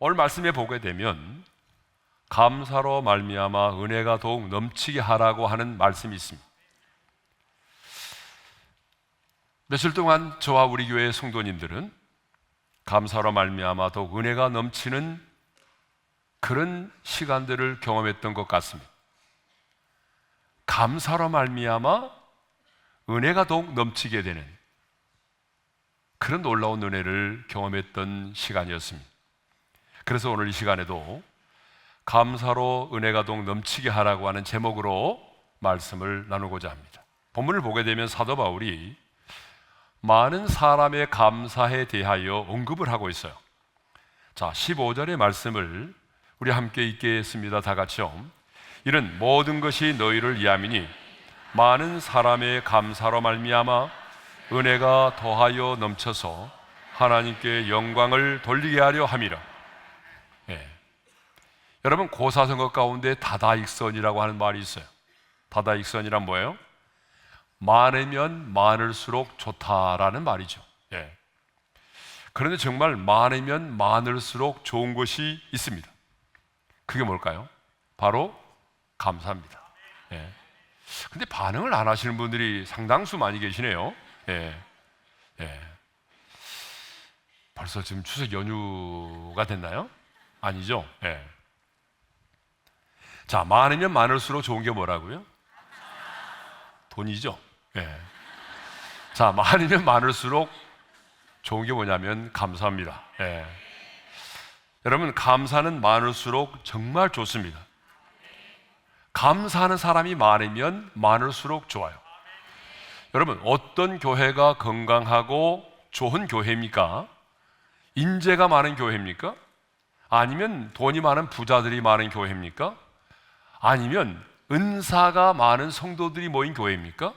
오늘 말씀에 보게 되면 감사로 말미암아 은혜가 더욱 넘치게 하라고 하는 말씀이 있습니다. 며칠 동안 저와 우리 교회의 성도님들은 감사로 말미암아 더욱 은혜가 넘치는 그런 시간들을 경험했던 것 같습니다. 감사로 말미암아 은혜가 더욱 넘치게 되는 그런 놀라운 은혜를 경험했던 시간이었습니다. 그래서 오늘 이 시간에도 감사로 은혜가 더욱 넘치게 하라고 하는 제목으로 말씀을 나누고자 합니다. 본문을 보게 되면 사도 바울이 많은 사람의 감사에 대하여 언급을 하고 있어요. 자, 15절의 말씀을 우리 함께 읽겠습니다. 다 같이요. 이는 모든 것이 너희를 위함이니 많은 사람의 감사로 말미암아 은혜가 더하여 넘쳐서 하나님께 영광을 돌리게 하려 함이라. 여러분, 고사성어 가운데 다다익선이라고 하는 말이 있어요. 다다익선이란 뭐예요? 많으면 많을수록 좋다라는 말이죠. 그런데 정말 많으면 많을수록 좋은 것이 있습니다. 그게 뭘까요? 바로 감사입니다. 근데 반응을 안 하시는 분들이 상당수 많이 계시네요. 벌써 지금 추석 연휴가 됐나요? 아니죠? 자, 많으면 많을수록 좋은 게 뭐라고요? 돈이죠. 자, 많으면 많을수록 좋은 게 뭐냐면 감사합니다. 여러분, 감사는 많을수록 정말 좋습니다. 감사하는 사람이 많으면 많을수록 좋아요. 여러분, 어떤 교회가 건강하고 좋은 교회입니까? 인재가 많은 교회입니까? 아니면 돈이 많은 부자들이 많은 교회입니까? 아니면 은사가 많은 성도들이 모인 교회입니까?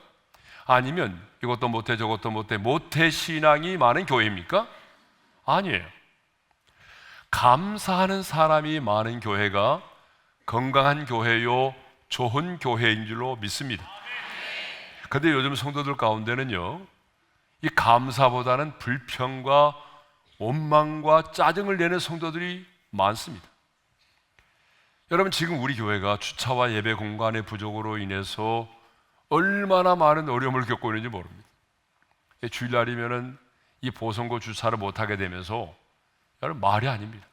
아니면 이것도 못해 저것도 못해 모태 신앙이 많은 교회입니까? 아니에요. 감사하는 사람이 많은 교회가 건강한 교회요, 좋은 교회인 줄로 믿습니다. 그런데 요즘 성도들 가운데는요, 이 감사보다는 불평과 원망과 짜증을 내는 성도들이 많습니다. 여러분, 지금 우리 교회가 주차와 예배 공간의 부족으로 인해서 얼마나 많은 어려움을 겪고 있는지 모릅니다. 주일날이면은 이 보성고 주차를 못하게 되면서 여러분, 말이 아닙니다.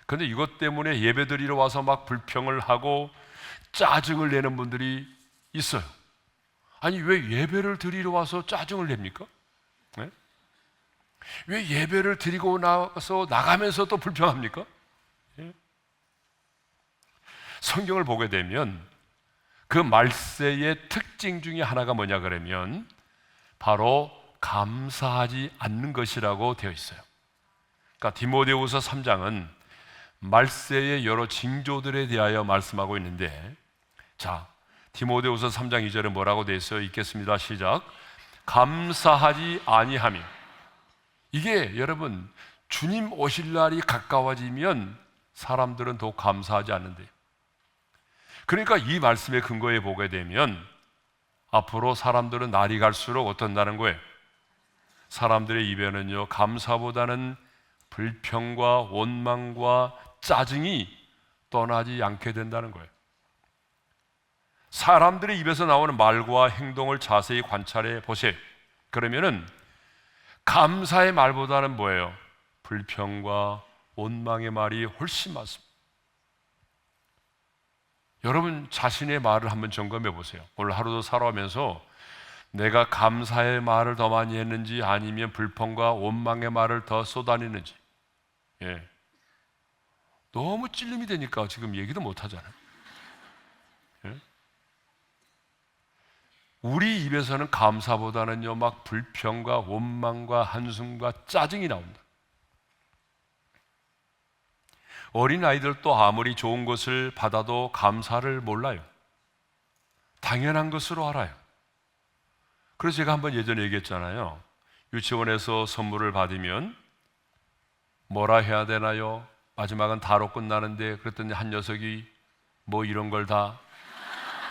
그런데 이것 때문에 예배 드리러 와서 막 불평을 하고 짜증을 내는 분들이 있어요. 아니, 왜 예배를 드리러 와서 짜증을 냅니까? 왜 예배를 드리고 나서 나가면서 또 불평합니까? 성경을 보게 되면 그 말세의 특징 중에 하나가 뭐냐 그러면 바로 감사하지 않는 것이라고 되어 있어요. 그러니까 디모데후서 3장은 말세의 여러 징조들에 대하여 말씀하고 있는데, 자, 디모데후서 3장 2절에 뭐라고 되어 있어요? 읽겠습니다. 시작. 감사하지 아니하며. 이게 여러분, 주님 오실 날이 가까워지면 사람들은 더 감사하지 않는데요. 그러니까 이 말씀의 근거에 보게 되면 앞으로 사람들은 날이 갈수록 어떤다는 거예요? 사람들의 입에는요, 감사보다는 불평과 원망과 짜증이 떠나지 않게 된다는 거예요. 사람들의 입에서 나오는 말과 행동을 자세히 관찰해 보세요. 그러면은 감사의 말보다는 뭐예요? 불평과 원망의 말이 훨씬 많습니다. 여러분 자신의 말을 한번 점검해 보세요. 오늘 하루도 살아오면서 내가 감사의 말을 더 많이 했는지 아니면 불평과 원망의 말을 더 쏟아내는지. 너무 찔림이 되니까 지금 얘기도 못 하잖아요. 우리 입에서는 감사보다는요, 막 불평과 원망과 한숨과 짜증이 나온다. 어린아이들도 아무리 좋은 것을 받아도 감사를 몰라요. 당연한 것으로 알아요. 그래서 제가 한번 예전에 얘기했잖아요. 유치원에서 선물을 받으면 뭐라 해야 되나요? 마지막은 다로 끝나는데, 그랬더니 한 녀석이 뭐 이런 걸 다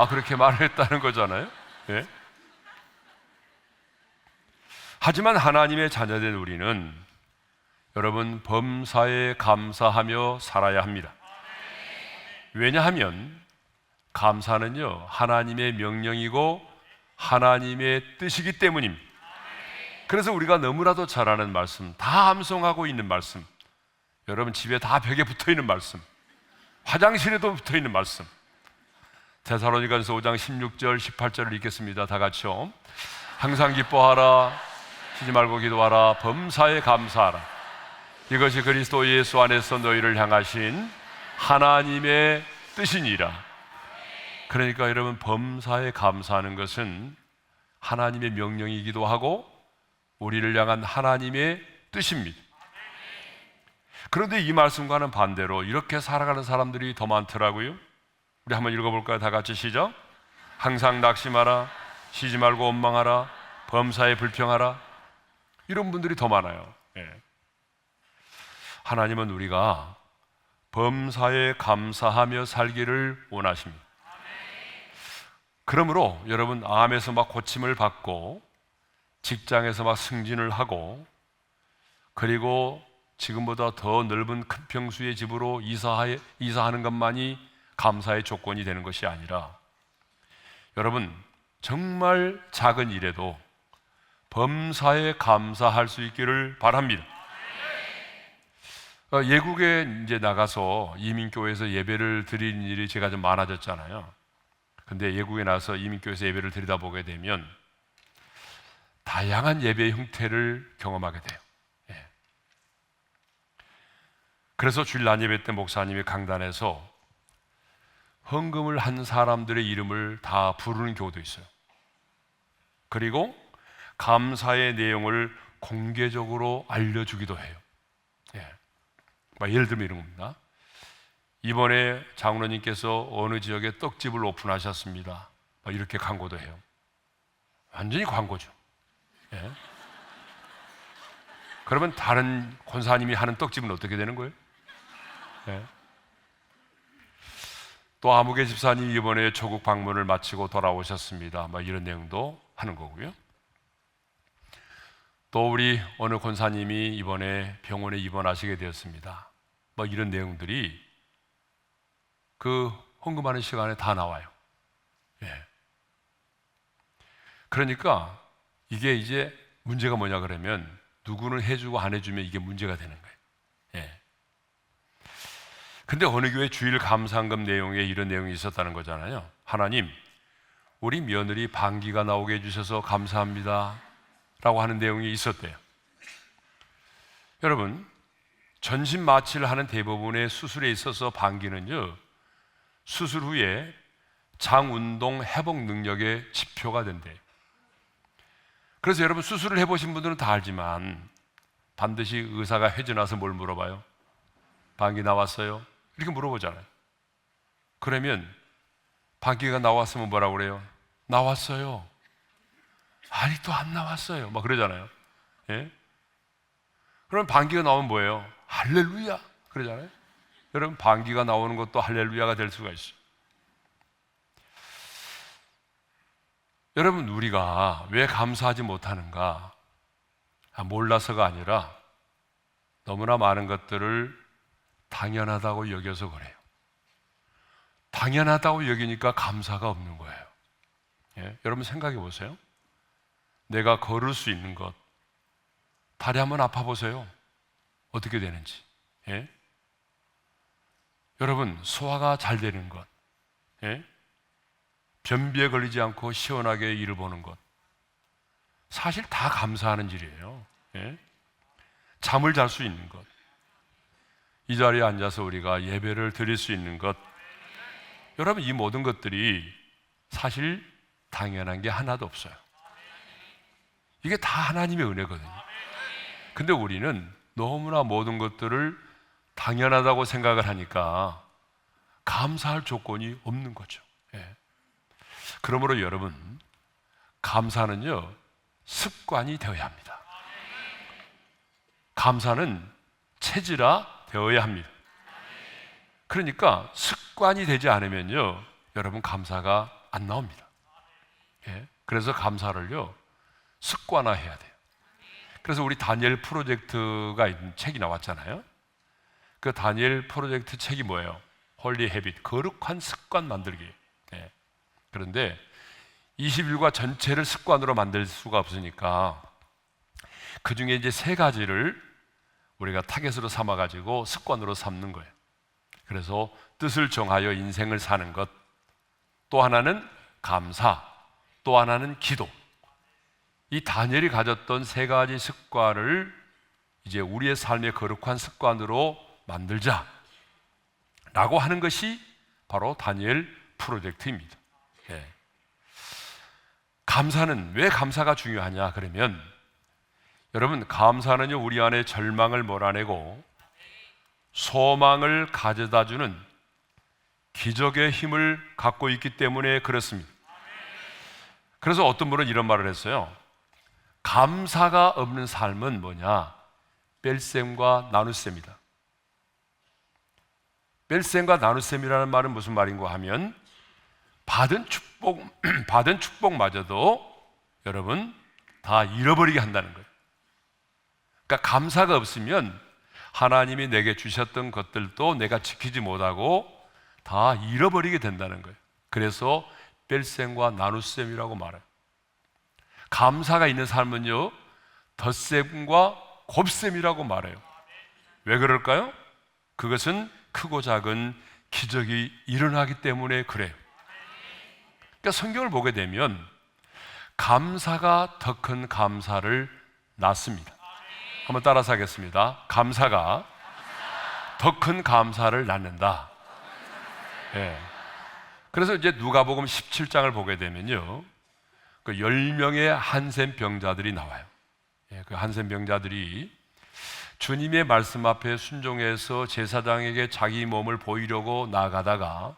그렇게 말을 했다는 거잖아요. 하지만 하나님의 자녀된 우리는 여러분, 범사에 감사하며 살아야 합니다. 왜냐하면 감사는요, 하나님의 명령이고 하나님의 뜻이기 때문입니다. 그래서 우리가 너무나도 잘 아는 말씀, 다 암송하고 있는 말씀, 여러분 집에 다 벽에 붙어 있는 말씀, 화장실에도 붙어 있는 말씀, 데살로니가서 5장 16절 18절을 읽겠습니다. 다 같이요. 항상 기뻐하라, 쉬지 말고 기도하라, 범사에 감사하라. 이것이 그리스도 예수 안에서 너희를 향하신 하나님의 뜻이니라. 그러니까 여러분, 범사에 감사하는 것은 하나님의 명령이기도 하고 우리를 향한 하나님의 뜻입니다. 그런데 이 말씀과는 반대로 이렇게 살아가는 사람들이 더 많더라고요. 우리 한번 읽어볼까요? 다 같이 시작. 항상 낙심하라, 쉬지 말고 원망하라, 범사에 불평하라. 이런 분들이 더 많아요. 하나님은 우리가 범사에 감사하며 살기를 원하십니다. 그러므로 여러분, 암에서 막 고침을 받고 직장에서 막 승진을 하고 그리고 지금보다 더 넓은 큰 평수의 집으로 이사하는 것만이 감사의 조건이 되는 것이 아니라, 여러분, 정말 작은 일에도 범사에 감사할 수 있기를 바랍니다. 예국에 이제 나가서 이민교회에서 예배를 드리는 일이 제가 좀 많아졌잖아요. 근데 예국에 나서 이민교회에서 예배를 드리다 보게 되면 다양한 예배의 형태를 경험하게 돼요. 그래서 주일 낮 예배 때 목사님이 강단에서 헌금을 한 사람들의 이름을 다 부르는 경우도 있어요. 그리고 감사의 내용을 공개적으로 알려주기도 해요. 예를 들면 이런 겁니다. 이번에 장로님께서 어느 지역에 떡집을 오픈하셨습니다. 이렇게 광고도 해요. 완전히 광고죠. 그러면 다른 권사님이 하는 떡집은 어떻게 되는 거예요? 또 아무개 집사님 이번에 조국 방문을 마치고 돌아오셨습니다. 이런 내용도 하는 거고요. 또 우리 어느 권사님이 이번에 병원에 입원하시게 되었습니다. 이런 내용들이 그 헌금하는 시간에 다 나와요. 그러니까 이게 이제 문제가 뭐냐 그러면 누구는 해주고 안 해주면 이게 문제가 되는 거예요. 근데 어느 교회 주일 감사헌금 내용에 이런 내용이 있었다는 거잖아요. 하나님, 우리 며느리 방귀가 나오게 해주셔서 감사합니다 라고 하는 내용이 있었대요. 여러분, 전신 마취를 하는 대부분의 수술에 있어서 방귀는요, 수술 후에 장운동 회복 능력의 지표가 된대요. 그래서 여러분, 수술을 해보신 분들은 다 알지만 반드시 의사가 회전와서 뭘 물어봐요? 방귀 나왔어요? 이렇게 물어보잖아요. 그러면 방귀가 나왔으면 뭐라고 그래요? 나왔어요. 아직도 안 나왔어요. 그러잖아요. 그럼 방귀가 나오면 뭐예요? 할렐루야! 그러잖아요. 여러분, 방귀가 나오는 것도 할렐루야가 될 수가 있어요. 여러분, 우리가 왜 감사하지 못하는가? 몰라서가 아니라 너무나 많은 것들을 당연하다고 여겨서 그래요. 당연하다고 여기니까 감사가 없는 거예요. 여러분 생각해 보세요. 내가 걸을 수 있는 것, 다리 한번 아파 보세요. 어떻게 되는지. 여러분, 소화가 잘 되는 것, 변비에 걸리지 않고 시원하게 일을 보는 것, 사실 다 감사하는 일이에요. 잠을 잘 수 있는 것, 이 자리에 앉아서 우리가 예배를 드릴 수 있는 것, 여러분, 이 모든 것들이 사실 당연한 게 하나도 없어요. 이게 다 하나님의 은혜거든요. 근데 우리는 너무나 모든 것들을 당연하다고 생각을 하니까 감사할 조건이 없는 거죠. 그러므로 여러분, 감사는요, 습관이 되어야 합니다. 감사는 체질화 되어야 합니다. 그러니까 습관이 되지 않으면요, 여러분, 감사가 안 나옵니다. 그래서 감사를요, 습관화해야 돼요. 그래서 우리 다니엘 프로젝트가 있는 책이 나왔잖아요. 그 다니엘 프로젝트 책이 뭐예요? 홀리 헤빗, 거룩한 습관 만들기. 네. 그런데 21과 전체를 습관으로 만들 수가 없으니까 그 중에 이제 세 가지를 우리가 타겟으로 삼아가지고 습관으로 삼는 거예요. 그래서 뜻을 정하여 인생을 사는 것, 또 하나는 감사, 또 하나는 기도. 이 다니엘이 가졌던 세 가지 습관을 이제 우리의 삶의 거룩한 습관으로 만들자 라고 하는 것이 바로 다니엘 프로젝트입니다. 네. 감사는 왜 감사가 중요하냐 그러면 여러분, 감사는요 우리 안에 절망을 몰아내고 소망을 가져다주는 기적의 힘을 갖고 있기 때문에 그렇습니다. 그래서 어떤 분은 이런 말을 했어요. 감사가 없는 삶은 뭐냐? 뺄셈과 나눗셈이다. 뺄셈과 나눗셈이라는 말은 무슨 말인가 하면 받은 축복마저도 여러분 다 잃어버리게 한다는 거예요. 그러니까 감사가 없으면 하나님이 내게 주셨던 것들도 내가 지키지 못하고 다 잃어버리게 된다는 거예요. 그래서 뺄셈과 나눗셈이라고 말해요. 감사가 있는 삶은요 덧셈과 곱셈이라고 말해요. 왜 그럴까요? 그것은 크고 작은 기적이 일어나기 때문에 그래요. 그러니까 성경을 보게 되면 감사가 더 큰 감사를 낳습니다. 한번 따라서 하겠습니다. 감사가 더 큰 감사를 낳는다. 예. 그래서 이제 누가복음 17장을 보게 되면요, 그 10명의 한센 병자들이 나와요. 예, 그 한센 병자들이 주님의 말씀 앞에 순종해서 제사장에게 자기 몸을 보이려고 나가다가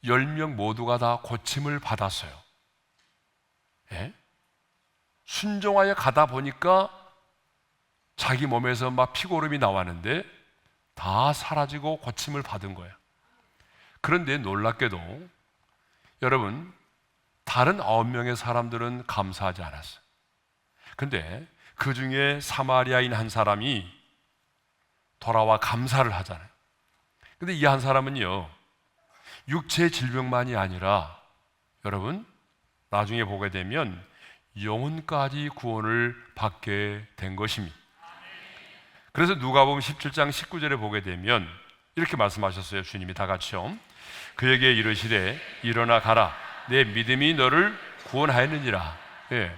10명 모두가 다 고침을 받았어요. 예? 순종하여 가다 보니까 자기 몸에서 막 피고름이 나왔는데 다 사라지고 고침을 받은 거예요. 그런데 놀랍게도 여러분 다른 9명의 사람들은 감사하지 않았어요. 근데 그 중에 사마리아인 한 사람이 돌아와 감사를 하잖아요. 근데 이 한 사람은요 육체의 질병만이 아니라 여러분 나중에 보게 되면 영혼까지 구원을 받게 된 것입니다. 그래서 누가복음 17장 19절에 보게 되면 이렇게 말씀하셨어요. 주님이 다 같이요. 그에게 이르시되 일어나 가라. 내 믿음이 너를 구원하였느니라. 예.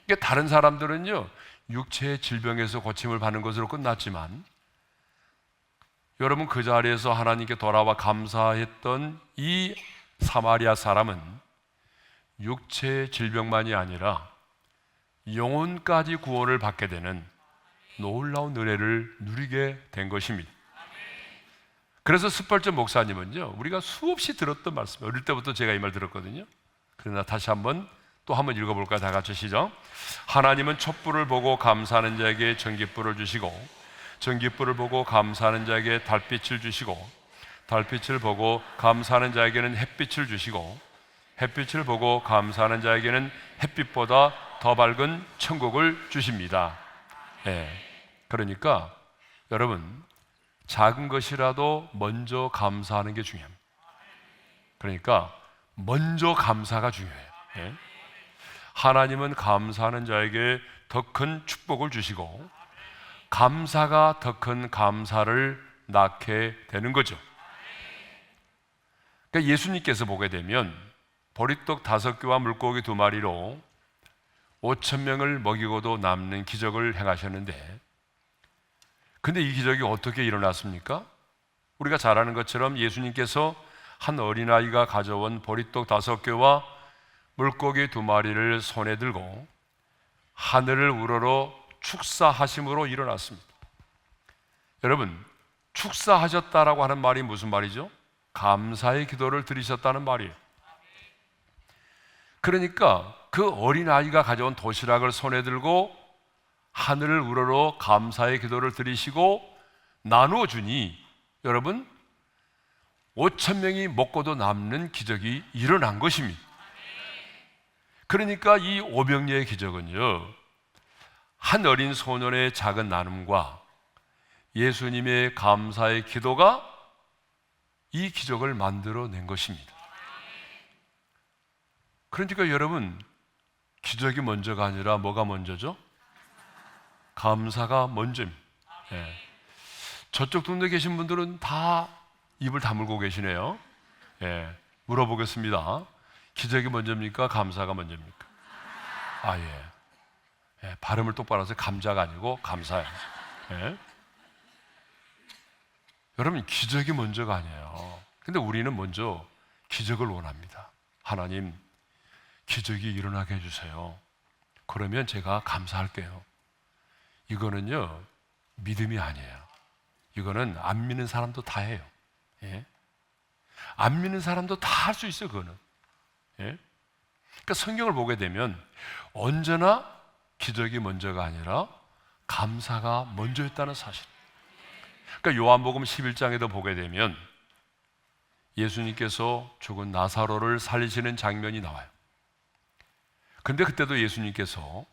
그러니까 다른 사람들은요 육체의 질병에서 고침을 받는 것으로 끝났지만 여러분 그 자리에서 하나님께 돌아와 감사했던 이 사마리아 사람은 육체의 질병만이 아니라 영혼까지 구원을 받게 되는 놀라운 은혜를 누리게 된 것입니다. 그래서 스펄전 목사님은요 우리가 수없이 들었던 말씀, 어릴 때부터 제가 이 말 들었거든요. 그러나 다시 또 한번 읽어볼까요? 다 같이 시작. 하나님은 촛불을 보고 감사하는 자에게 전깃불을 주시고 전깃불을 보고 감사하는 자에게 달빛을 주시고 달빛을 보고 감사하는 자에게는 햇빛을 주시고 햇빛을 보고 감사하는 자에게는 햇빛보다 더 밝은 천국을 주십니다. 예. 그러니까 여러분 작은 것이라도 먼저 감사하는 게 중요합니다. 그러니까 먼저 감사가 중요해요. 예? 하나님은 감사하는 자에게 더 큰 축복을 주시고 감사가 더 큰 감사를 낳게 되는 거죠. 그러니까 예수님께서 보게 되면 보리떡 5개와 물고기 2마리로 5,000명을 먹이고도 남는 기적을 행하셨는데 근데 이 기적이 어떻게 일어났습니까? 우리가 잘 아는 것처럼 예수님께서 한 어린아이가 가져온 보리떡 5개와 물고기 2마리를 손에 들고 하늘을 우러러 축사하심으로 일어났습니다. 여러분 축사하셨다라고 하는 말이 무슨 말이죠? 감사의 기도를 드리셨다는 말이에요. 그러니까 그 어린아이가 가져온 도시락을 손에 들고 하늘을 우러러 감사의 기도를 드리시고 나누어 주니 여러분 5,000명이 먹고도 남는 기적이 일어난 것입니다. 그러니까 이 오병이의 기적은요 한 어린 소년의 작은 나눔과 예수님의 감사의 기도가 이 기적을 만들어낸 것입니다. 그러니까 여러분, 기적이 먼저가 아니라 뭐가 먼저죠? 감사가 먼저입니다. 예. 저쪽 동네에 계신 분들은 다 입을 다물고 계시네요. 예. 물어보겠습니다. 기적이 먼저입니까? 감사가 먼저입니까? 아, 예. 예. 발음을 똑바로 해서 감자가 아니고 감사예요. 예. 여러분, 기적이 먼저가 아니에요. 근데 우리는 먼저 기적을 원합니다. 하나님, 기적이 일어나게 해주세요. 그러면 제가 감사할게요. 이거는요, 믿음이 아니에요. 이거는 안 믿는 사람도 다 해요. 예? 안 믿는 사람도 다 할 수 있어요, 그거는. 예? 그러니까 성경을 보게 되면 언제나 기적이 먼저가 아니라 감사가 먼저였다는 사실. 그러니까 요한복음 11장에도 보게 되면 예수님께서 죽은 나사로를 살리시는 장면이 나와요. 근데 그때도 예수님께서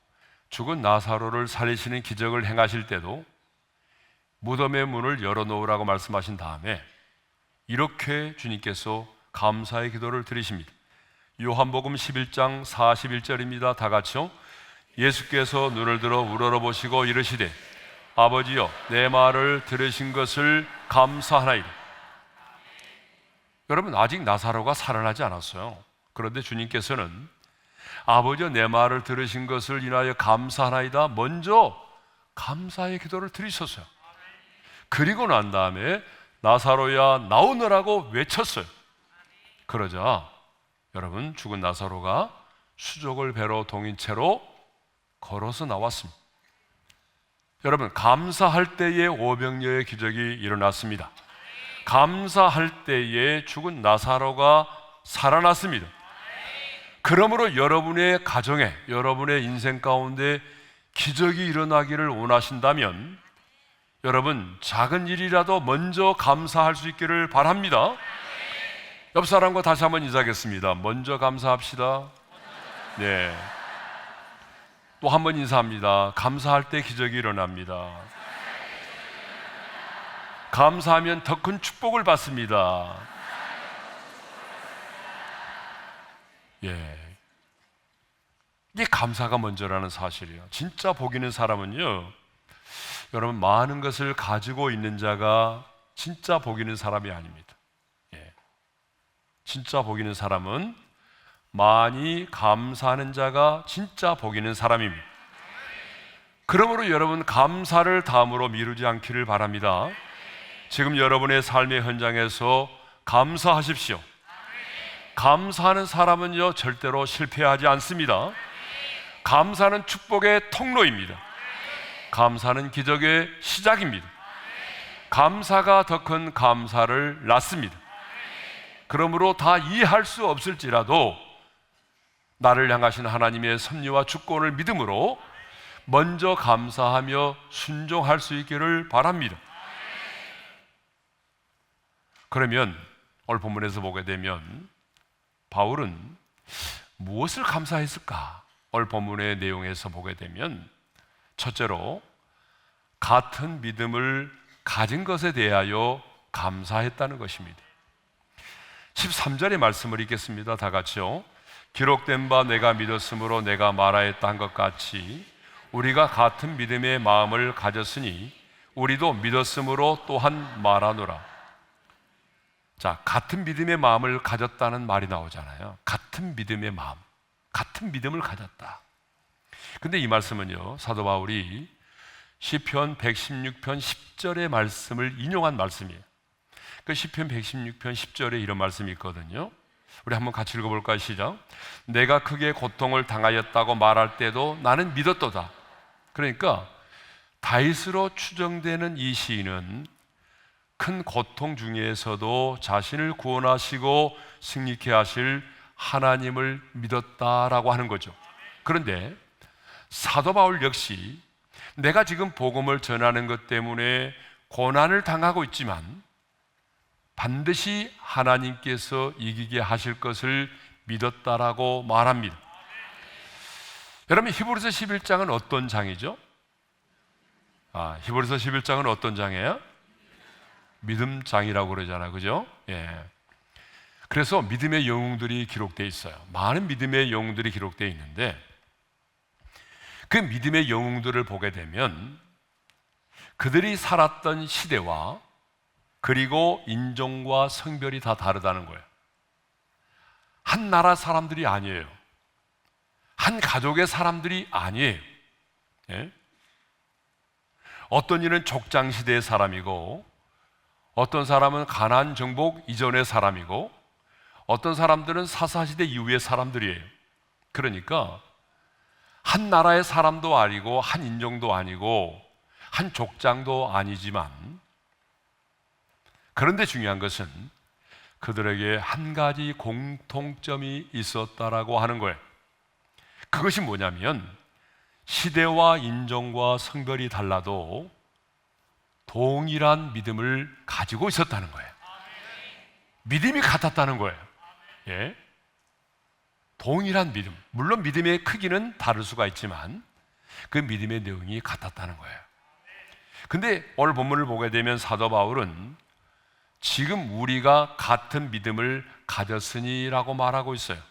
죽은 나사로를 살리시는 기적을 행하실 때도 무덤의 문을 열어놓으라고 말씀하신 다음에 이렇게 주님께서 감사의 기도를 드리십니다. 요한복음 11장 41절입니다. 다 같이요. 예수께서 눈을 들어 우러러보시고 이르시되 아버지여, 내 말을 들으신 것을 감사하나이다. 여러분, 아직 나사로가 살아나지 않았어요. 그런데 주님께서는 아버지여, 내 말을 들으신 것을 인하여 감사하나이다, 먼저 감사의 기도를 드리셨어요. 그리고 난 다음에 나사로야 나오너라고 외쳤어요. 그러자 여러분, 죽은 나사로가 수족을 배로 동인 채로 걸어서 나왔습니다. 여러분, 감사할 때에 오병이어의 기적이 일어났습니다. 감사할 때에 죽은 나사로가 살아났습니다. 그러므로 여러분의 가정에, 여러분의 인생 가운데 기적이 일어나기를 원하신다면 여러분, 작은 일이라도 먼저 감사할 수 있기를 바랍니다. 옆 사람과 다시 한번 인사하겠습니다. 먼저 감사합시다. 네. 또 한 번 인사합니다. 감사할 때 기적이 일어납니다. 감사하면 더 큰 축복을 받습니다. 예. 이게 감사가 먼저라는 사실이에요. 진짜 복 있는 사람은요, 여러분, 많은 것을 가지고 있는 자가 진짜 복 있는 사람이 아닙니다. 예. 진짜 복 있는 사람은 많이 감사하는 자가 진짜 복 있는 사람입니다. 그러므로 여러분, 감사를 다음으로 미루지 않기를 바랍니다. 지금 여러분의 삶의 현장에서 감사하십시오. 감사하는 사람은요, 절대로 실패하지 않습니다. 감사는 축복의 통로입니다. 감사는 기적의 시작입니다. 감사가 더 큰 감사를 낳습니다. 그러므로 다 이해할 수 없을지라도 나를 향하신 하나님의 섭리와 주권을 믿음으로 먼저 감사하며 순종할 수 있기를 바랍니다. 그러면 오늘 본문에서 보게 되면 바울은 무엇을 감사했을까? 오늘 본문의 내용에서 보게 되면 첫째로 같은 믿음을 가진 것에 대하여 감사했다는 것입니다. 13절의 말씀을 읽겠습니다. 다 같이요. 기록된 바 내가 믿었으므로 내가 말하였다 한 것 같이 우리가 같은 믿음의 마음을 가졌으니 우리도 믿었으므로 또한 말하노라. 자, 같은 믿음의 마음을 가졌다는 말이 나오잖아요. 같은 믿음의 마음, 같은 믿음을 가졌다. 근데 이 말씀은요, 사도 바울이 시편 116편 10절의 말씀을 인용한 말씀이에요. 그 시편 116편 10절에 이런 말씀이 있거든요. 우리 한번 같이 읽어볼까요? 시작. 내가 크게 고통을 당하였다고 말할 때도 나는 믿었도다. 그러니까 다윗으로 추정되는 이 시인은 큰 고통 중에서도 자신을 구원하시고 승리케 하실 하나님을 믿었다라고 하는 거죠. 그런데 사도 바울 역시 내가 지금 복음을 전하는 것 때문에 고난을 당하고 있지만 반드시 하나님께서 이기게 하실 것을 믿었다라고 말합니다. 여러분, 히브리서 11장은 어떤 장이죠? 히브리서 11장은 어떤 장이에요? 믿음장이라고 그러잖아요, 그죠? 예. 그래서 믿음의 영웅들이 기록되어 있어요. 많은 믿음의 영웅들이 기록되어 있는데, 그 믿음의 영웅들을 보게 되면 그들이 살았던 시대와 그리고 인종과 성별이 다 다르다는 거예요. 한 나라 사람들이 아니에요. 한 가족의 사람들이 아니에요. 예? 어떤 이는 족장시대의 사람이고, 어떤 사람은 가나안 정복 이전의 사람이고, 어떤 사람들은 사사시대 이후의 사람들이에요. 그러니까 한 나라의 사람도 아니고 한 인종도 아니고 한 족장도 아니지만, 그런데 중요한 것은 그들에게 한 가지 공통점이 있었다라고 하는 거예요. 그것이 뭐냐면 시대와 인종과 성별이 달라도 동일한 믿음을 가지고 있었다는 거예요. 믿음이 같았다는 거예요. 예? 동일한 믿음. 물론 믿음의 크기는 다를 수가 있지만 그 믿음의 내용이 같았다는 거예요. 근데 오늘 본문을 보게 되면 사도 바울은 지금 우리가 같은 믿음을 가졌으니라고 말하고 있어요.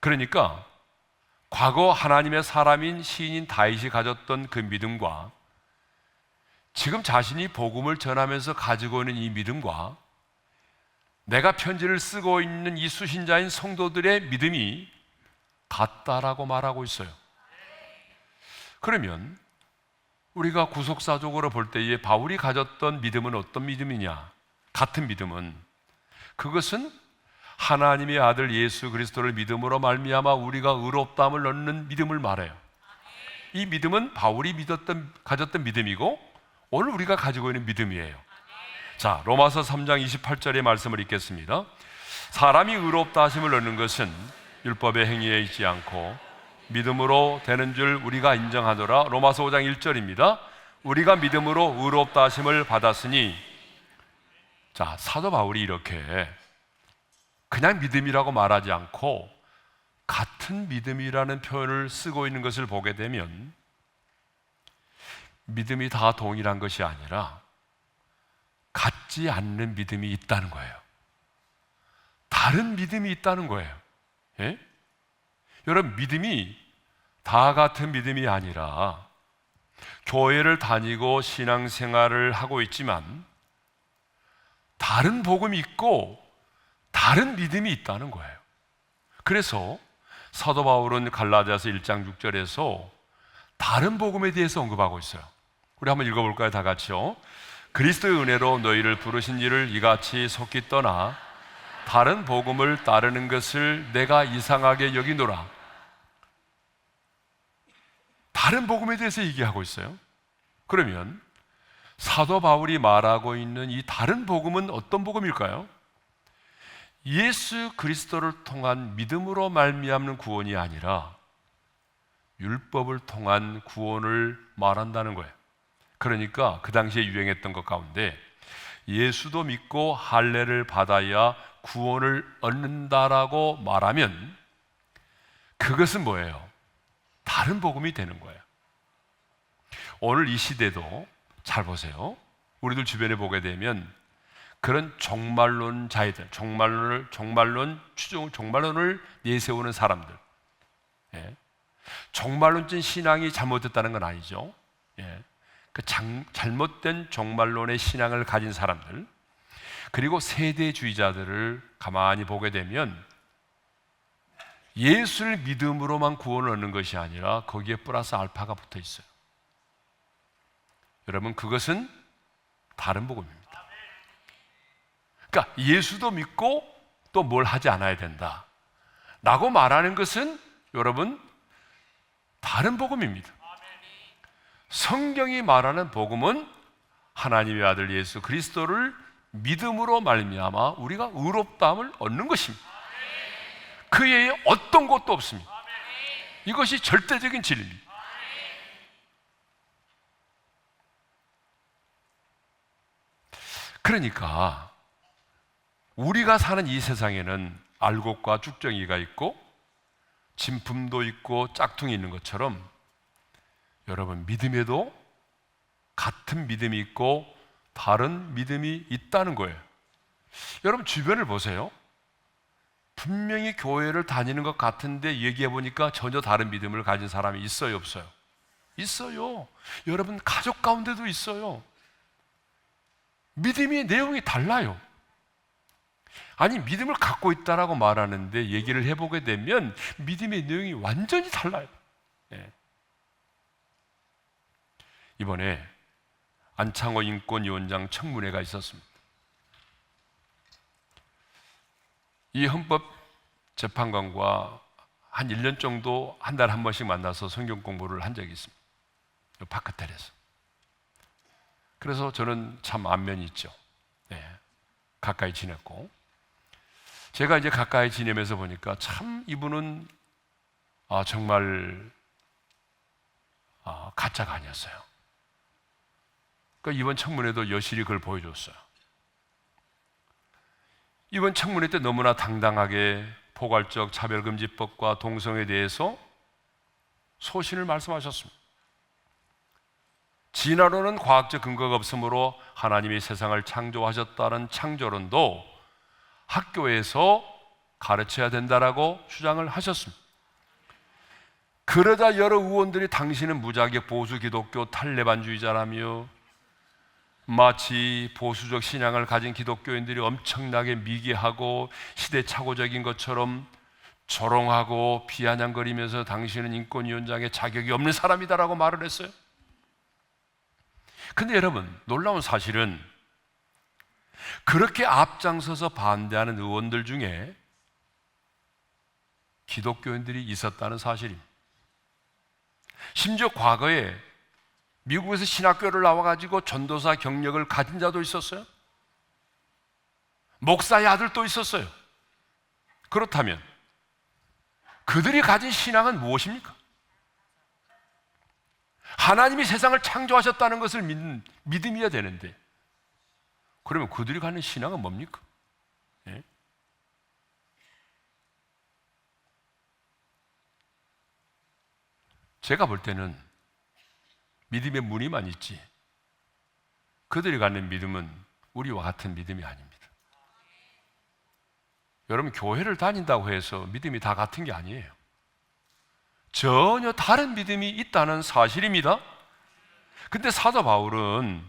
그러니까 과거 하나님의 사람인 시인인 다윗이 가졌던 그 믿음과 지금 자신이 복음을 전하면서 가지고 있는 이 믿음과 내가 편지를 쓰고 있는 이 수신자인 성도들의 믿음이 같다라고 말하고 있어요. 그러면 우리가 구속사적으로 볼 때에 바울이 가졌던 믿음은 어떤 믿음이냐? 같은 믿음은 그것은 하나님의 아들 예수 그리스도를 믿음으로 말미암아 우리가 의롭다함을 얻는 믿음을 말해요. 이 믿음은 바울이 가졌던 믿음이고 오늘 우리가 가지고 있는 믿음이에요. 자, 로마서 3장 28절의 말씀을 읽겠습니다. 사람이 의롭다 하심을 얻는 것은 율법의 행위에 있지 않고 믿음으로 되는 줄 우리가 인정하노라. 로마서 5장 1절입니다. 우리가 믿음으로 의롭다 하심을 받았으니, 자, 사도 바울이 이렇게 그냥 믿음이라고 말하지 않고 같은 믿음이라는 표현을 쓰고 있는 것을 보게 되면 믿음이 다 동일한 것이 아니라 같지 않는 믿음이 있다는 거예요. 다른 믿음이 있다는 거예요. 예? 여러분, 믿음이 다 같은 믿음이 아니라 교회를 다니고 신앙생활을 하고 있지만 다른 복음이 있고 다른 믿음이 있다는 거예요. 그래서 사도 바울은 갈라디아서 1장 6절에서 다른 복음에 대해서 언급하고 있어요. 우리 한번 읽어볼까요? 다 같이요. 그리스도의 은혜로 너희를 부르신 이를 이같이 속히 떠나 다른 복음을 따르는 것을 내가 이상하게 여기노라. 다른 복음에 대해서 얘기하고 있어요. 그러면 사도 바울이 말하고 있는 이 다른 복음은 어떤 복음일까요? 예수 그리스도를 통한 믿음으로 말미암는 구원이 아니라 율법을 통한 구원을 말한다는 거예요. 그러니까 그 당시에 유행했던 것 가운데 예수도 믿고 할례를 받아야 구원을 얻는다라고 말하면 그것은 뭐예요? 다른 복음이 되는 거예요. 오늘 이 시대도 잘 보세요. 우리들 주변에 보게 되면 그런 종말론자애들, 종말론을 내세우는 사람들, 예. 종말론적 신앙이 잘못됐다는 건 아니죠. 예. 그 잘못된 종말론의 신앙을 가진 사람들, 그리고 세대주의자들을 가만히 보게 되면 예수를 믿음으로만 구원을 얻는 것이 아니라 거기에 플러스 알파가 붙어 있어요. 여러분, 그것은 다른 복음입니다. 그러니까 예수도 믿고 또 뭘 하지 않아야 된다 라고 말하는 것은 여러분 다른 복음입니다. 성경이 말하는 복음은 하나님의 아들 예수 그리스도를 믿음으로 말미암아 우리가 의롭다함을 얻는 것입니다. 그 외에 어떤 것도 없습니다. 이것이 절대적인 진리입니다. 그러니까 우리가 사는 이 세상에는 알곡과 쭉정이가 있고 진품도 있고 짝퉁이 있는 것처럼 여러분 믿음에도 같은 믿음이 있고 다른 믿음이 있다는 거예요. 여러분 주변을 보세요. 분명히 교회를 다니는 것 같은데 얘기해 보니까 전혀 다른 믿음을 가진 사람이 있어요, 없어요? 있어요. 여러분 가족 가운데도 있어요. 믿음의 내용이 달라요. 아니 믿음을 갖고 있다라고 말하는데 얘기를 해보게 되면 믿음의 내용이 완전히 달라요. 네. 이번에 안창호 인권위원장 청문회가 있었습니다. 이 헌법재판관과 한 1년 정도 한 달에 한 번씩 만나서 성경 공부를 한 적이 있습니다. 바깥텔에서. 그래서 저는 참 안면이 있죠. 네. 가까이 지냈고 제가 이제 가까이 지내면서 보니까 참 이분은 정말 가짜가 아니었어요. 그러니까 이번 청문회도 여실히 그걸 보여줬어요. 이번 청문회 때 너무나 당당하게 포괄적 차별금지법과 동성애에 대해서 소신을 말씀하셨습니다. 진화론은 과학적 근거가 없으므로 하나님이 세상을 창조하셨다는 창조론도 학교에서 가르쳐야 된다라고 주장을 하셨습니다. 그러자 여러 의원들이 당신은 무자격 보수 기독교 탈레반주의자라며 마치 보수적 신앙을 가진 기독교인들이 엄청나게 미개하고 시대착오적인 것처럼 조롱하고 비아냥거리면서 당신은 인권위원장의 자격이 없는 사람이다라고 말을 했어요. 근데 여러분 놀라운 사실은 그렇게 앞장서서 반대하는 의원들 중에 기독교인들이 있었다는 사실입니다. 심지어 과거에 미국에서 신학교를 나와가지고 전도사 경력을 가진 자도 있었어요. 목사의 아들도 있었어요. 그렇다면 그들이 가진 신앙은 무엇입니까? 하나님이 세상을 창조하셨다는 것을 믿는 믿음이어야 되는데 그러면 그들이 갖는 신앙은 뭡니까? 예? 제가 볼 때는 믿음의 무늬만 있지 그들이 갖는 믿음은 우리와 같은 믿음이 아닙니다. 여러분 교회를 다닌다고 해서 믿음이 다 같은 게 아니에요. 전혀 다른 믿음이 있다는 사실입니다. 근데 사도 바울은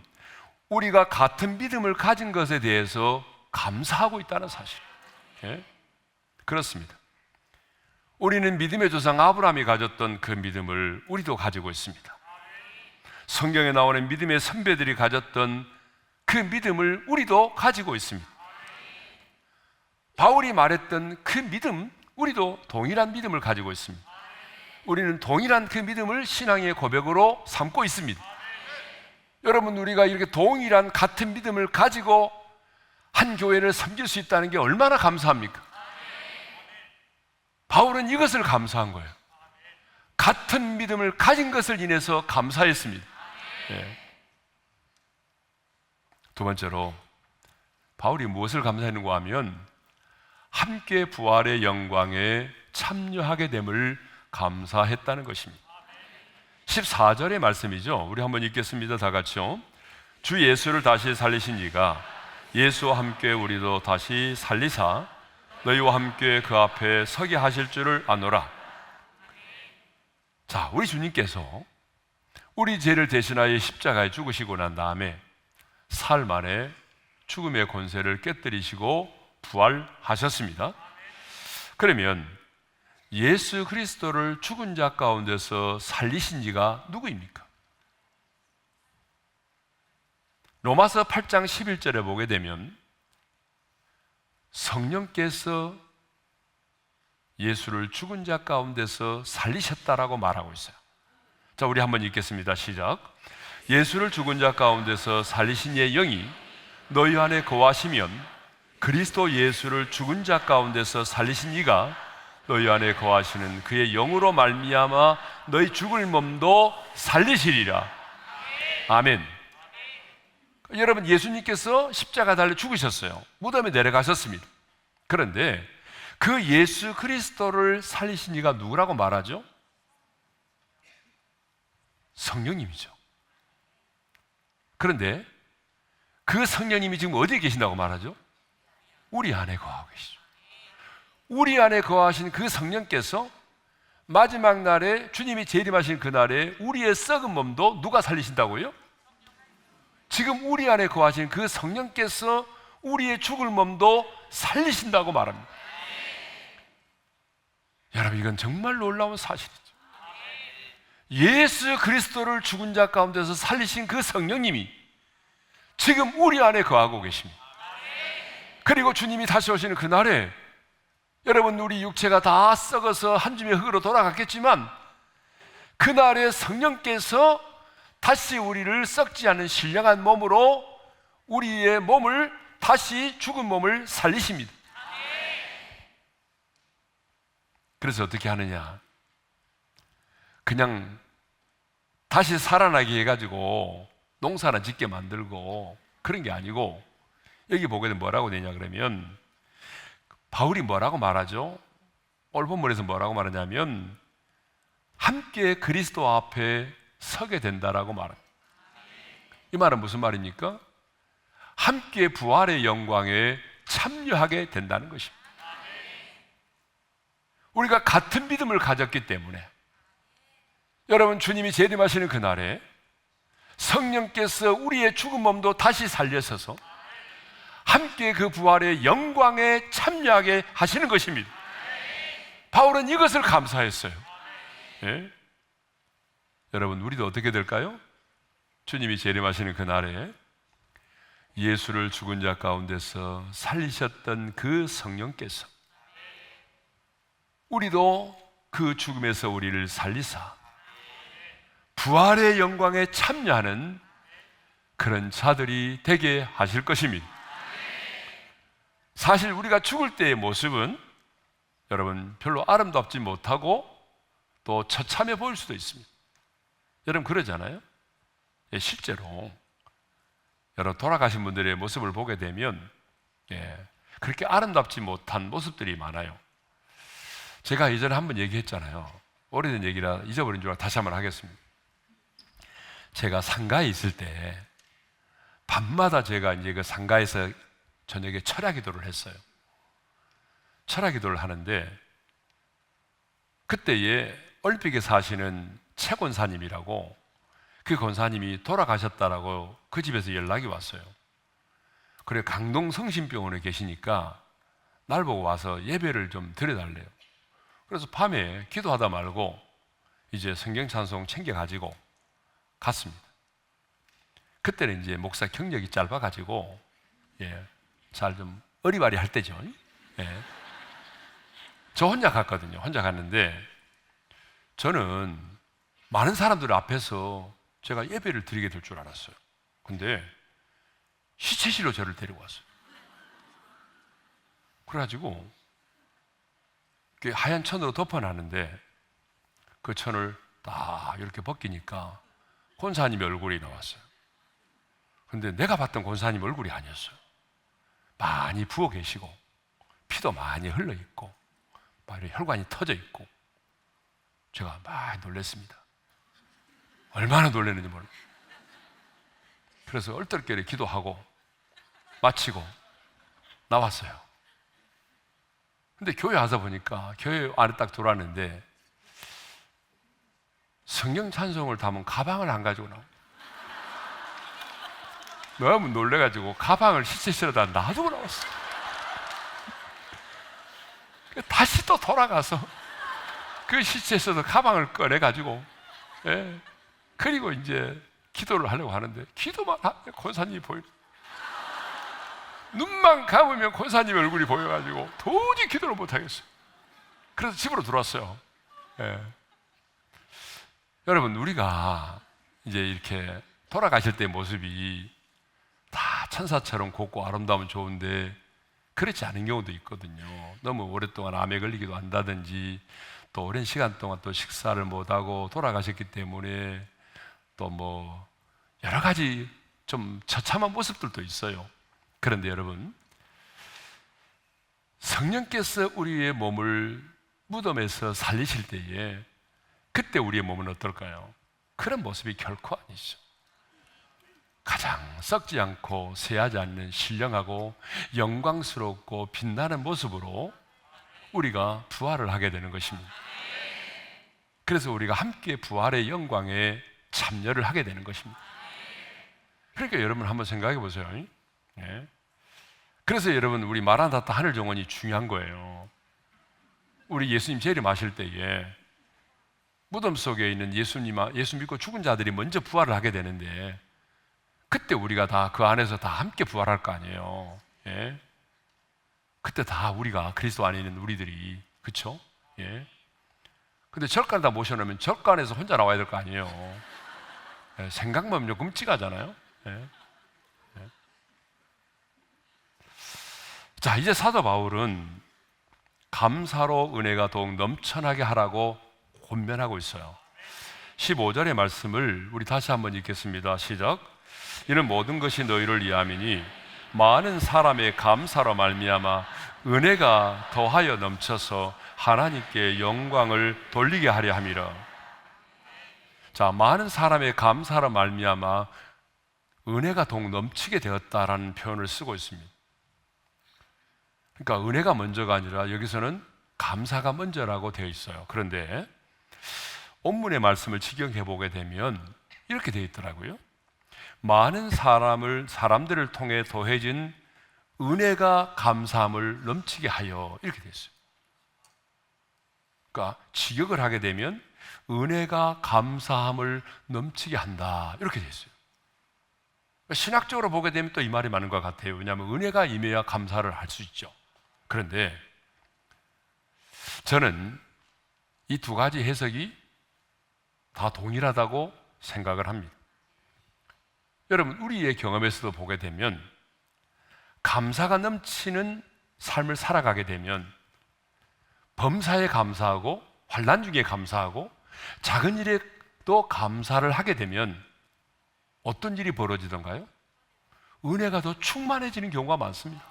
우리가 같은 믿음을 가진 것에 대해서 감사하고 있다는 사실. 예? 그렇습니다. 우리는 믿음의 조상 아브라함이 가졌던 그 믿음을 우리도 가지고 있습니다. 성경에 나오는 믿음의 선배들이 가졌던 그 믿음을 우리도 가지고 있습니다. 바울이 말했던 그 믿음, 우리도 동일한 믿음을 가지고 있습니다. 우리는 동일한 그 믿음을 신앙의 고백으로 삼고 있습니다. 여러분 우리가 이렇게 동일한 같은 믿음을 가지고 한 교회를 섬길 수 있다는 게 얼마나 감사합니까? 바울은 이것을 감사한 거예요. 같은 믿음을 가진 것을 인해서 감사했습니다. 네. 두 번째로 바울이 무엇을 감사했는가 하면 함께 부활의 영광에 참여하게 됨을 감사했다는 것입니다. 14절의 말씀이죠. 우리 한번 읽겠습니다. 다 같이요. 주 예수를 다시 살리신 이가 예수와 함께 우리도 다시 살리사 너희와 함께 그 앞에 서게 하실 줄을 아노라. 자, 우리 주님께서 우리 죄를 대신하여 십자가에 죽으시고 난 다음에 사흘 만에 죽음의 권세를 깨뜨리시고 부활하셨습니다. 그러면 예수 그리스도를 죽은 자 가운데서 살리신 이가 누구입니까? 로마서 8장 11절에 보게 되면 성령께서 예수를 죽은 자 가운데서 살리셨다라고 말하고 있어요. 자, 우리 한번 읽겠습니다. 시작. 예수를 죽은 자 가운데서 살리신 이의 영이 너희 안에 거하시면 그리스도 예수를 죽은 자 가운데서 살리신 이가 너희 안에 거하시는 그의 영으로 말미암아 너희 죽을 몸도 살리시리라. 아멘. 여러분 예수님께서 십자가 달려 죽으셨어요. 무덤에 내려가셨습니다. 그런데 그 예수 그리스도를 살리신 이가 누구라고 말하죠? 성령님이죠. 그런데 그 성령님이 지금 어디에 계신다고 말하죠? 우리 안에 거하고 계시죠. 우리 안에 거하신 그 성령께서 마지막 날에 주님이 재림하신 그날에 우리의 썩은 몸도 누가 살리신다고요? 지금 우리 안에 거하신 그 성령께서 우리의 죽을 몸도 살리신다고 말합니다. 여러분, 이건 정말 놀라운 사실이죠. 예수 그리스도를 죽은 자 가운데서 살리신 그 성령님이 지금 우리 안에 거하고 계십니다. 그리고 주님이 다시 오시는 그날에 여러분, 우리 육체가 다 썩어서 한 줌의 흙으로 돌아갔겠지만 그날에 성령께서 다시 우리를 썩지 않은 신령한 몸으로 우리의 몸을 다시 죽은 몸을 살리십니다. 그래서 어떻게 하느냐? 그냥 다시 살아나게 해가지고 농사나 짓게 만들고 그런 게 아니고, 여기 보게 되면 뭐라고 되냐 그러면 바울이 뭐라고 말하죠? 오늘 본문에서 뭐라고 말하냐면 함께 그리스도 앞에 서게 된다라고 말합니다. 이 말은 무슨 말입니까? 함께 부활의 영광에 참여하게 된다는 것입니다. 우리가 같은 믿음을 가졌기 때문에 여러분, 주님이 재림하시는 그날에 성령께서 우리의 죽은 몸도 다시 살려서서 함께 그 부활의 영광에 참여하게 하시는 것입니다. 바울은 이것을 감사했어요. 예? 여러분, 우리도 어떻게 될까요? 주님이 재림하시는 그날에 예수를 죽은 자 가운데서 살리셨던 그 성령께서 우리도 그 죽음에서 우리를 살리사 부활의 영광에 참여하는 그런 자들이 되게 하실 것입니다. 사실 우리가 죽을 때의 모습은 여러분 별로 아름답지 못하고 또 처참해 보일 수도 있습니다. 여러분 그러잖아요. 실제로 여러분 돌아가신 분들의 모습을 보게 되면 그렇게 아름답지 못한 모습들이 많아요. 제가 예전에 한번 얘기했잖아요. 오래된 얘기라 잊어버린 줄 알고 다시 한번 하겠습니다. 제가 상가에 있을 때 밤마다 제가 이제 그 상가에서 저녁에 철야 기도를 했어요. 철야 기도를 하는데 그때에 올림픽에 사시는 최 권사님이라고, 그 권사님이 돌아가셨다라고 그 집에서 연락이 왔어요. 그래 강동 성심병원에 계시니까 날 보고 와서 예배를 좀 드려달래요. 그래서 밤에 기도하다 말고 이제 성경 찬송 챙겨가지고 갔습니다. 그때는 이제 목사 경력이 짧아가지고 잘 좀 어리바리 할 때죠. 저 혼자 갔거든요. 혼자 갔는데 저는 많은 사람들 앞에서 제가 예배를 드리게 될 줄 알았어요. 근데 시체실로 저를 데리고 왔어요. 그래가지고 하얀 천으로 덮어놨는데 그 천을 딱 이렇게 벗기니까 권사님 얼굴이 나왔어요. 근데 내가 봤던 권사님 얼굴이 아니었어요. 많이 부어 계시고 피도 많이 흘러 있고 혈관이 터져 있고 제가 많이 놀랐습니다. 얼마나 놀랐는지 모르겠어요. 그래서 얼떨결에 기도하고 마치고 나왔어요. 근데 교회 와서 보니까 교회 안에 딱 들어왔는데 성경 찬송을 담은 가방을 안 가지고 나옵니다. 너무 놀래가지고 가방을 시체실에다 놔두고 나왔어요. 다시 또 돌아가서 그 시체에서도 가방을 꺼내가지고 그리고 이제 기도를 하려고 하는데 기도만 하면 권사님이 보여요. 눈만 감으면 권사님 얼굴이 보여가지고 도저히 기도를 못하겠어요. 그래서 집으로 들어왔어요. 여러분, 우리가 이제 이렇게 돌아가실 때 모습이 다 천사처럼 곱고 아름다우면 좋은데 그렇지 않은 경우도 있거든요. 너무 오랫동안 암에 걸리기도 한다든지 또 오랜 시간 동안 또 식사를 못하고 돌아가셨기 때문에 또 뭐 여러 가지 좀 처참한 모습들도 있어요. 그런데 여러분, 성령께서 우리의 몸을 무덤에서 살리실 때에 그때 우리의 몸은 어떨까요? 그런 모습이 결코 아니죠. 가장 썩지 않고 쇠하지 않는 신령하고 영광스럽고 빛나는 모습으로 우리가 부활을 하게 되는 것입니다. 그래서 우리가 함께 부활의 영광에 참여를 하게 되는 것입니다. 그러니까 여러분 한번 생각해 보세요. 네. 그래서 여러분 우리 마라나타 하늘 정원이 중요한 거예요. 우리 예수님 재림하실 때에 무덤 속에 있는 예수 믿고 죽은 자들이 먼저 부활을 하게 되는데 그때 우리가 다 그 안에서 다 함께 부활할 거 아니에요. 예? 그때 다 우리가 그리스도 안에 있는 우리들이 그렇죠? 예? 근데 절간 다 모셔놓으면 절간에서 혼자 나와야 될 거 아니에요. 예? 생각만 좀 끔찍하잖아요. 예? 예? 자, 이제 사도 바울은 감사로 은혜가 더욱 넘쳐나게 하라고 권면하고 있어요. 15절의 말씀을 우리 다시 한번 읽겠습니다. 시작. 이는 모든 것이 너희를 위함이니 많은 사람의 감사로 말미암아 은혜가 더하여 넘쳐서 하나님께 영광을 돌리게 하려 함이라. 자, 많은 사람의 감사로 말미암아 은혜가 더욱 넘치게 되었다라는 표현을 쓰고 있습니다. 그러니까 은혜가 먼저가 아니라 여기서는 감사가 먼저라고 되어 있어요. 그런데 본문의 말씀을 직역해 보게 되면 이렇게 되어 있더라고요. 많은 사람들을 통해 더해진 은혜가 감사함을 넘치게 하여 이렇게 되어 있어요. 그러니까 직역을 하게 되면 은혜가 감사함을 넘치게 한다 이렇게 되어 있어요. 그러니까 신학적으로 보게 되면 또 이 말이 맞는 것 같아요. 왜냐하면 은혜가 임해야 감사를 할 수 있죠. 그런데 저는 이 두 가지 해석이 다 동일하다고 생각을 합니다. 여러분, 우리의 경험에서도 보게 되면 감사가 넘치는 삶을 살아가게 되면 범사에 감사하고 환난 중에 감사하고 작은 일에도 감사를 하게 되면 어떤 일이 벌어지던가요? 은혜가 더 충만해지는 경우가 많습니다.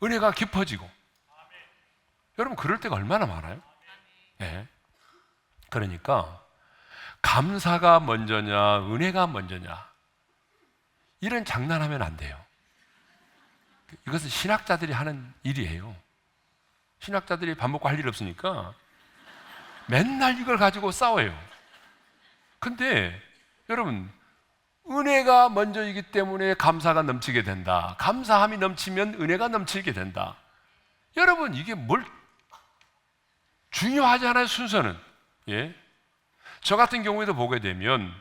은혜가 깊어지고 여러분 그럴 때가 얼마나 많아요? 네. 그러니까 감사가 먼저냐 은혜가 먼저냐 이런 장난하면 안 돼요. 이것은 신학자들이 하는 일이에요. 신학자들이 밥 먹고 할 일 없으니까 맨날 이걸 가지고 싸워요. 근데 여러분 은혜가 먼저이기 때문에 감사가 넘치게 된다. 감사함이 넘치면 은혜가 넘치게 된다. 여러분 이게 뭘 중요하지 않아요, 순서는. 예? 저 같은 경우에도 보게 되면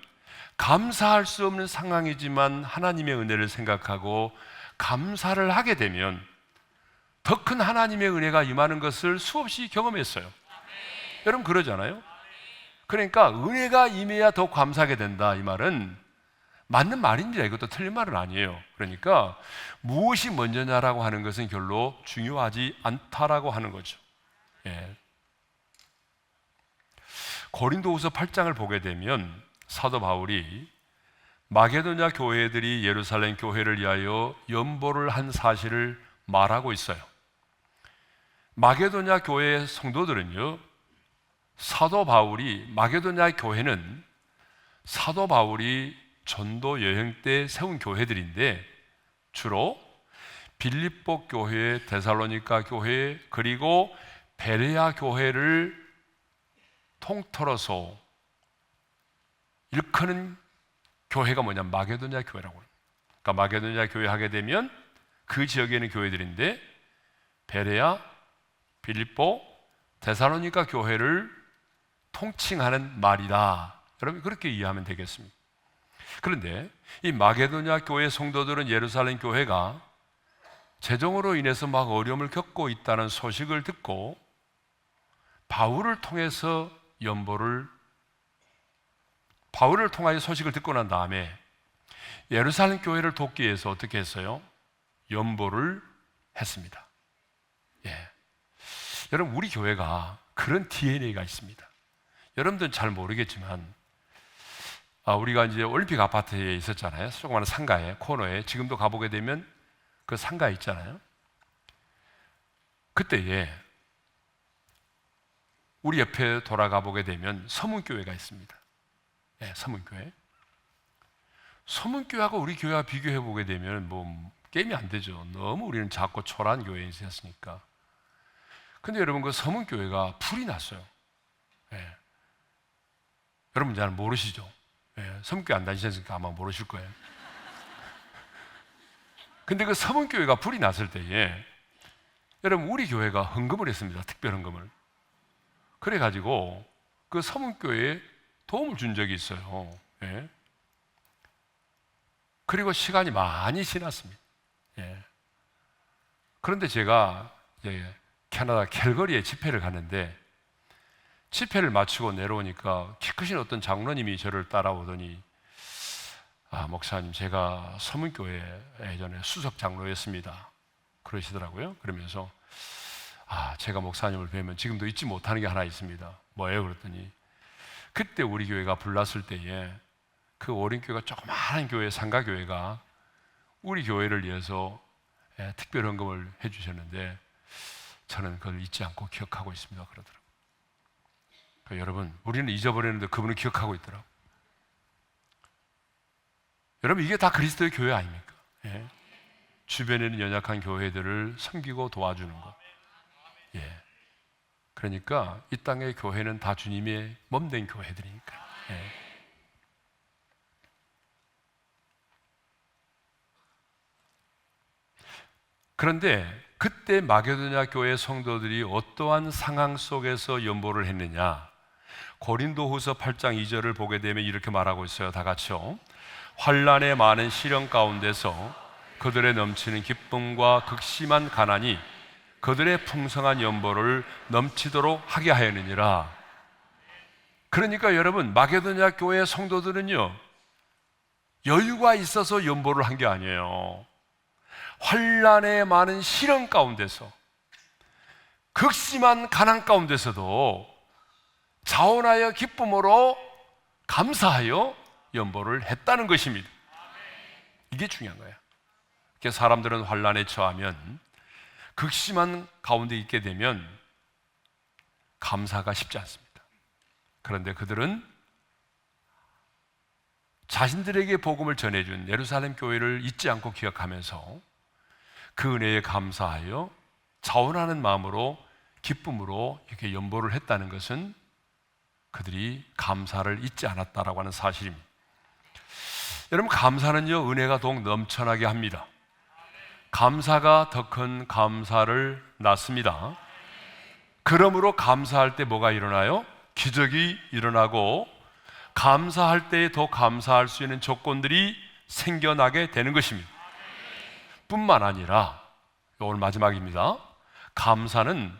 감사할 수 없는 상황이지만 하나님의 은혜를 생각하고 감사를 하게 되면 더 큰 하나님의 은혜가 임하는 것을 수없이 경험했어요. 여러분 그러잖아요. 그러니까 은혜가 임해야 더 감사하게 된다 이 말은 맞는 말입니다. 이것도 틀린 말은 아니에요. 그러니까 무엇이 먼저냐라고 하는 것은 별로 중요하지 않다라고 하는 거죠. 예. 고린도후서 8장을 보게 되면 사도 바울이 마게도냐 교회들이 예루살렘 교회를 위하여 연보를 한 사실을 말하고 있어요. 마게도냐 교회의 성도들은요, 사도 바울이 마게도냐 교회는 사도 바울이 전도 여행 때 세운 교회들인데 주로 빌립보 교회, 데살로니가 교회 그리고 베레아 교회를 통틀어서 일컫는 교회가 뭐냐 마게도냐 교회라고 합니다. 그러니까 마게도냐 교회 하게 되면 그 지역에 있는 교회들인데 베레아, 빌립보, 데살로니가 교회를 통칭하는 말이다. 여러분 그렇게 이해하면 되겠습니다. 그런데 이 마게도냐 교회 성도들은 예루살렘 교회가 재정으로 인해서 막 어려움을 겪고 있다는 소식을 듣고 바울을 통하여 소식을 듣고 난 다음에 예루살렘 교회를 돕기 위해서 어떻게 했어요? 연보를 했습니다. 예. 여러분 우리 교회가 그런 DNA가 있습니다. 여러분들은 잘 모르겠지만 우리가 이제 올림픽 아파트에 있었잖아요. 조그마한 상가에 코너에 지금도 가보게 되면 그 상가에 있잖아요. 그때에 우리 옆에 돌아가 보게 되면 서문교회가 있습니다. 네, 서문교회. 서문교회하고 우리 교회와 비교해 보게 되면 게임이 안 되죠. 너무 우리는 작고 초라한 교회였으니까. 근데 여러분, 그 서문교회가 불이 났어요. 예. 여러분 잘 모르시죠? 예. 서문교회 안 다니셨으니까 아마 모르실 거예요. 근데 그 서문교회가 불이 났을 때에 여러분, 우리 교회가 헌금을 했습니다. 특별 헌금을. 그래가지고 그 서문교회에 도움을 준 적이 있어요. 예. 그리고 시간이 많이 지났습니다. 예. 그런데 제가 캐나다 캘거리에 집회를 갔는데, 집회를 마치고 내려오니까 키 크신 어떤 장로님이 저를 따라오더니, 목사님, 제가 서문교회 예전에 수석 장로였습니다. 그러시더라고요. 그러면서 제가 목사님을 뵈면 지금도 잊지 못하는 게 하나 있습니다. 뭐예요? 그랬더니, 그때 우리 교회가 불났을 때에 그 어린교회가 조그마한 교회, 상가교회가 우리 교회를 위해서 특별 헌금을 해주셨는데 저는 그걸 잊지 않고 기억하고 있습니다. 그러더라고요. 그러니까 여러분, 우리는 잊어버렸는데 그분은 기억하고 있더라고요. 여러분, 이게 다 그리스도의 교회 아닙니까? 예. 주변에 있는 연약한 교회들을 섬기고 도와주는 것. 예. 그러니까 이 땅의 교회는 다 주님의 몸된 교회들이니까. 예. 그런데 그때 마게도냐 교회 성도들이 어떠한 상황 속에서 연보를 했느냐? 고린도후서 8장 2절을 보게 되면 이렇게 말하고 있어요. 다 같이요. 환난의 많은 시련 가운데서 그들의 넘치는 기쁨과 극심한 가난이 그들의 풍성한 연보를 넘치도록 하게 하였느니라. 그러니까 여러분, 마게도냐 교회 성도들은요, 여유가 있어서 연보를 한 게 아니에요. 환난의 많은 시련 가운데서, 극심한 가난 가운데서도 자원하여 기쁨으로 감사하여 연보를 했다는 것입니다. 이게 중요한 거예요. 그래서 사람들은 환난에 처하면, 극심한 가운데 있게 되면 감사가 쉽지 않습니다. 그런데 그들은 자신들에게 복음을 전해준 예루살렘 교회를 잊지 않고 기억하면서 그 은혜에 감사하여 자원하는 마음으로, 기쁨으로 이렇게 연보를 했다는 것은 그들이 감사를 잊지 않았다라고 하는 사실입니다. 여러분, 감사는요, 은혜가 더욱 넘쳐나게 합니다. 감사가 더 큰 감사를 낳습니다. 그러므로 감사할 때 뭐가 일어나요? 기적이 일어나고, 감사할 때에 더 감사할 수 있는 조건들이 생겨나게 되는 것입니다. 뿐만 아니라, 오늘 마지막입니다. 감사는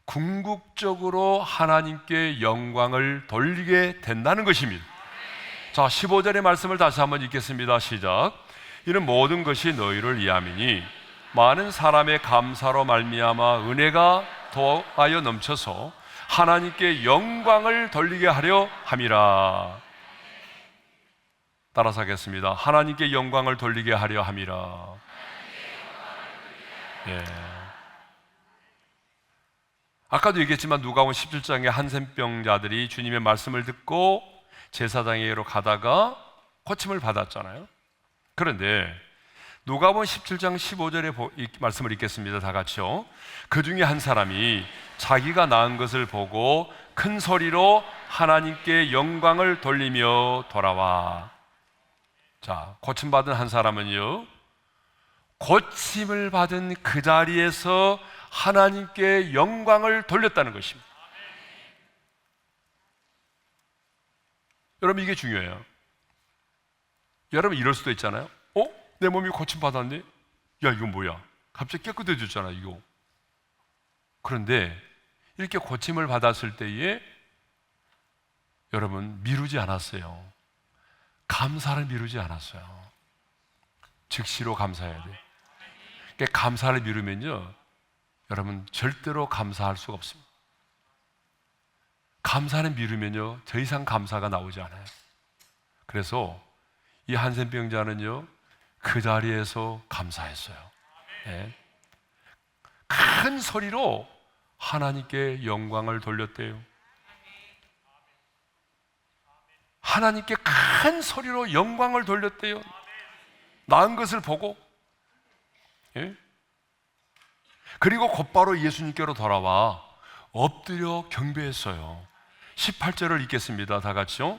궁극적으로 하나님께 영광을 돌리게 된다는 것입니다. 자, 15절의 말씀을 다시 한번 읽겠습니다. 시작. 이는 모든 것이 너희를 위함이니 많은 사람의 감사로 말미암아 은혜가 더하여 넘쳐서 하나님께 영광을 돌리게 하려 함이라. 따라서 하겠습니다. 하나님께 영광을 돌리게 하려 함이라. 예. 아까도 얘기했지만 누가복음 17장에 한센병자들이 주님의 말씀을 듣고 제사장에게로 가다가 고침을 받았잖아요. 그런데 누가복음 17장 15절의 말씀을 읽겠습니다. 다 같이요. 그 중에 한 사람이 자기가 낳은 것을 보고 큰 소리로 하나님께 영광을 돌리며 돌아와. 자, 고침받은 한 사람은요, 고침을 받은 그 자리에서 하나님께 영광을 돌렸다는 것입니다. 여러분, 이게 중요해요. 여러분, 이럴 수도 있잖아요. 내 몸이 고침받았네? 야, 이건 뭐야? 갑자기 깨끗해졌잖아, 이거. 그런데 이렇게 고침을 받았을 때에 여러분, 미루지 않았어요. 감사를 미루지 않았어요. 즉시로 감사해야 돼요. 그러니까 감사를 미루면요, 여러분, 절대로 감사할 수가 없습니다. 감사는 미루면요, 더 이상 감사가 나오지 않아요. 그래서 이 한센병자는요, 그 자리에서 감사했어요. 네. 큰 소리로 하나님께 영광을 돌렸대요. 하나님께 큰 소리로 영광을 돌렸대요. 나은 것을 보고. 예? 그리고 곧바로 예수님께로 돌아와 엎드려 경배했어요. 18절을 읽겠습니다. 다 같이요.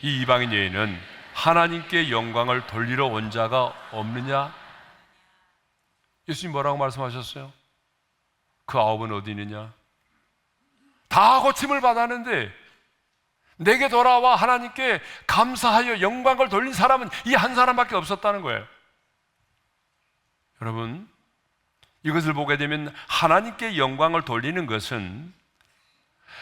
이 이방인 여인은 하나님께 영광을 돌리러 온 자가 없느냐? 예수님 뭐라고 말씀하셨어요? 그 아홉은 어디 있느냐? 다 고침을 받았는데 내게 돌아와 하나님께 감사하여 영광을 돌린 사람은 이 한 사람밖에 없었다는 거예요. 여러분, 이것을 보게 되면 하나님께 영광을 돌리는 것은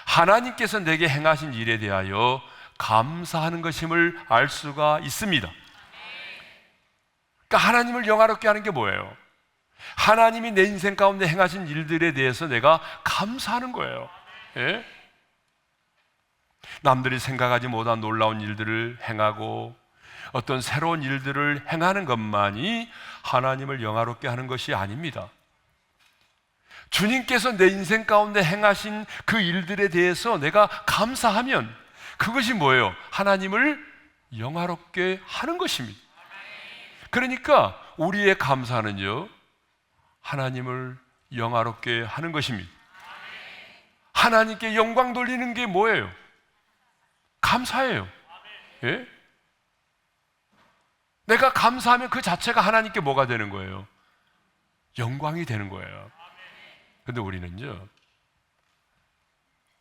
하나님께서 내게 행하신 일에 대하여 감사하는 것임을 알 수가 있습니다. 그러니까 하나님을 영화롭게 하는 게 뭐예요? 하나님이 내 인생 가운데 행하신 일들에 대해서 내가 감사하는 거예요. 예? 남들이 생각하지 못한 놀라운 일들을 행하고 어떤 새로운 일들을 행하는 것만이 하나님을 영화롭게 하는 것이 아닙니다. 주님께서 내 인생 가운데 행하신 그 일들에 대해서 내가 감사하면 그것이 뭐예요? 하나님을 영화롭게 하는 것입니다. 그러니까 우리의 감사는요, 하나님을 영화롭게 하는 것입니다. 하나님께 영광 돌리는 게 뭐예요? 감사예요. 예? 내가 감사하면 그 자체가 하나님께 뭐가 되는 거예요? 영광이 되는 거예요. 근데 우리는요,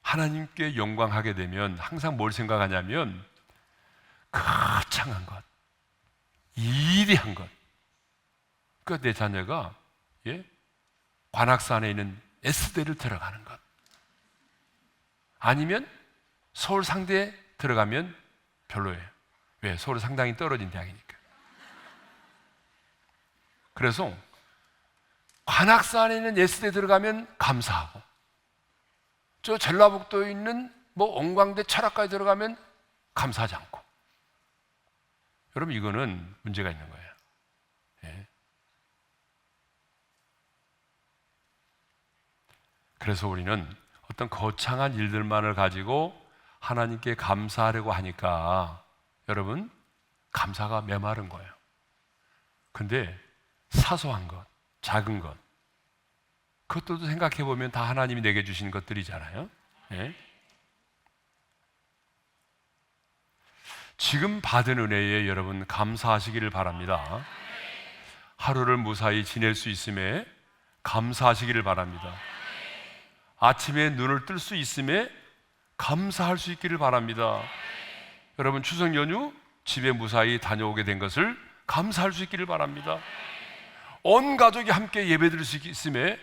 하나님께 영광하게 되면 항상 뭘 생각하냐면 거창한 것, 이대한 것. 그 내 자녀가 관악산에 있는 S대를 들어가는 것, 아니면 서울 상대에 들어가면 별로예요. 왜? 서울 상당히 떨어진 대학이니까. 그래서 관악산에 있는 S대 들어가면 감사하고, 저 전라북도에 있는 엉광대 철학과에 들어가면 감사하지 않고. 여러분, 이거는 문제가 있는 거예요. 예. 그래서 우리는 어떤 거창한 일들만을 가지고 하나님께 감사하려고 하니까 여러분, 감사가 메마른 거예요. 근데 사소한 것, 작은 것, 그것도 생각해 보면 다 하나님이 내게 주신 것들이잖아요. 예? 지금 받은 은혜에 여러분 감사하시기를 바랍니다. 하루를 무사히 지낼 수 있음에 감사하시기를 바랍니다. 아침에 눈을 뜰 수 있음에 감사할 수 있기를 바랍니다. 여러분, 추석 연휴 집에 무사히 다녀오게 된 것을 감사할 수 있기를 바랍니다. 온 가족이 함께 예배드릴 수 있음에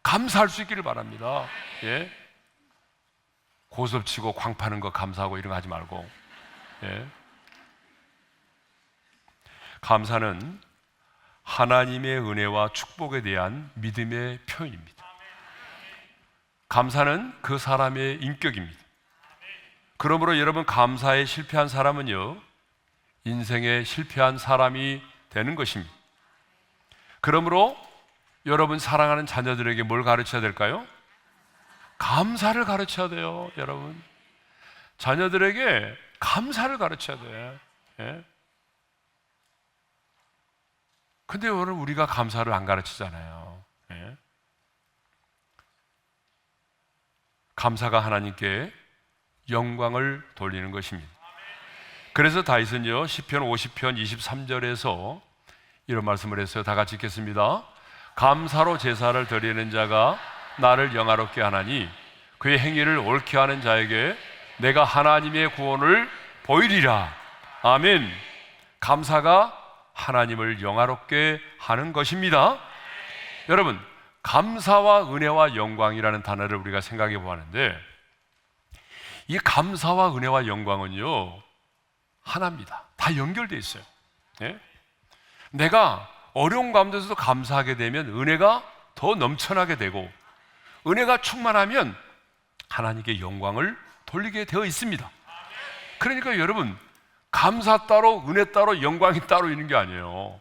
감사할 수 있기를 바랍니다. 예? 고섭치고 광파는 거 감사하고 이런 거 하지 말고. 예? 감사는 하나님의 은혜와 축복에 대한 믿음의 표현입니다. 감사는 그 사람의 인격입니다. 그러므로 여러분, 감사에 실패한 사람은요, 인생에 실패한 사람이 되는 것입니다. 그러므로 여러분, 사랑하는 자녀들에게 뭘 가르쳐야 될까요? 감사를 가르쳐야 돼요. 여러분, 자녀들에게 감사를 가르쳐야 돼요. 예? 근데 오늘 우리가 감사를 안 가르치잖아요. 예? 감사가 하나님께 영광을 돌리는 것입니다. 그래서 다윗은요, 시편 50편 23절에서 이런 말씀을 했어요. 다 같이 읽겠습니다. 감사로 제사를 드리는 자가 나를 영화롭게 하나니 그의 행위를 옳게 하는 자에게 내가 하나님의 구원을 보이리라. 아멘. 감사가 하나님을 영화롭게 하는 것입니다. 여러분, 감사와 은혜와 영광이라는 단어를 우리가 생각해 보았는데, 이 감사와 은혜와 영광은요, 하나입니다. 다 연결되어 있어요. 예? 내가 어려운 가운데서도 감사하게 되면 은혜가 더 넘쳐나게 되고, 은혜가 충만하면 하나님께 영광을 돌리게 되어 있습니다. 그러니까 여러분, 감사 따로 은혜 따로 영광이 따로 있는 게 아니에요.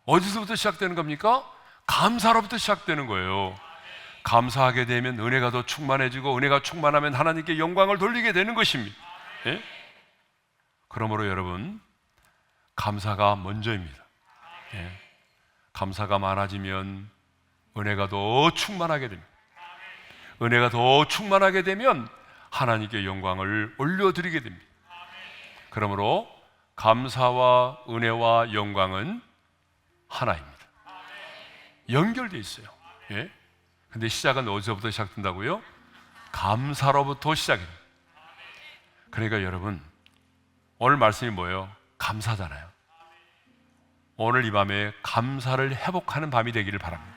어디서부터 시작되는 겁니까? 감사로부터 시작되는 거예요. 감사하게 되면 은혜가 더 충만해지고, 은혜가 충만하면 하나님께 영광을 돌리게 되는 것입니다. 예? 그러므로 여러분, 감사가 먼저입니다. 예. 감사가 많아지면 은혜가 더 충만하게 됩니다. 은혜가 더 충만하게 되면 하나님께 영광을 올려드리게 됩니다. 그러므로 감사와 은혜와 영광은 하나입니다. 연결되어 있어요. 예? 근데 시작은 어디서부터 시작된다고요? 감사로부터 시작입니다. 그러니까 여러분, 오늘 말씀이 뭐예요? 감사잖아요. 오늘 이 밤에 감사를 회복하는 밤이 되기를 바랍니다.